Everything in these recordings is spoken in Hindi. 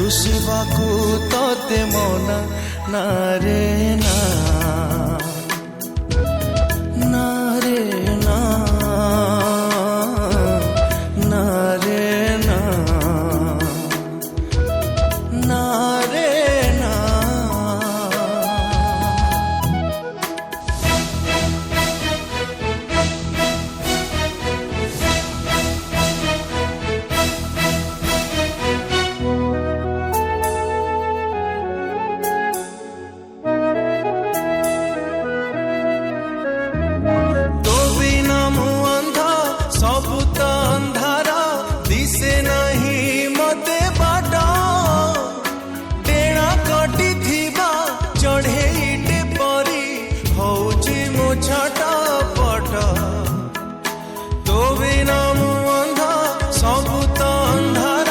रुषिबाकू तोते मना ना रे ना ना रे ना ना रे ना ना रे ना छटपट तो बिना मुंधा सबु तो अंधार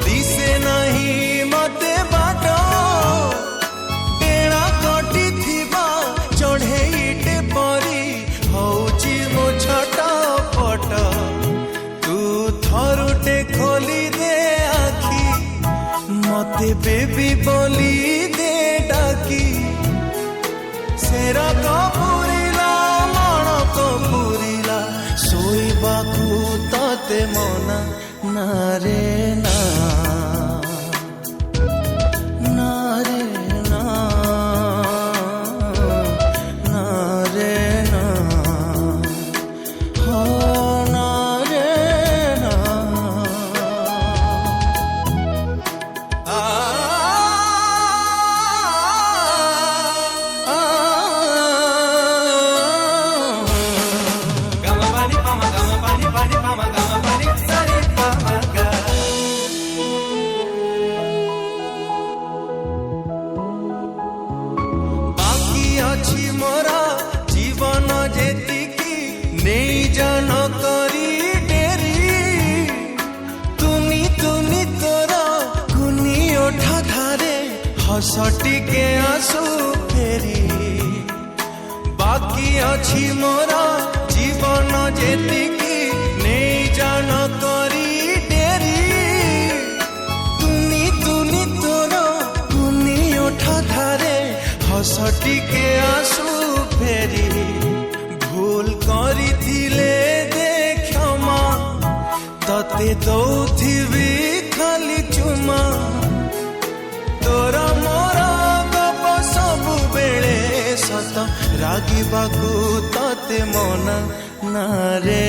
दिसे नहीं मते बाट टेणा कटी थिबा चढ़ेईटे परी होची मो छटपट तू थरुटे खोली दे आखी मते बेबी बोली दे डाकी सेरा कपूरिला मन कपूरिला सोईबाकू तोते मना ना रे ना ना रे ना ना रे ना हो ना रे ना अछि मोरा जीवन जेतिकी नहीं जान करी डेरी तुनी तुनी तोरा कुनी ओठा धारे हसटी के आंसू फेरी बाकी अछि मोरा जीवन जेतिकी नहीं जान करी डेरी तुनी तुनी तोरा कुनी ओठा धारे हसटी के आंसू फेरी भूल करी थिले दे क्षमा तते दौथिबी खाली चुमा तोरा मोरा गप सबु बेले सत रागिबाकू तते मना ना रे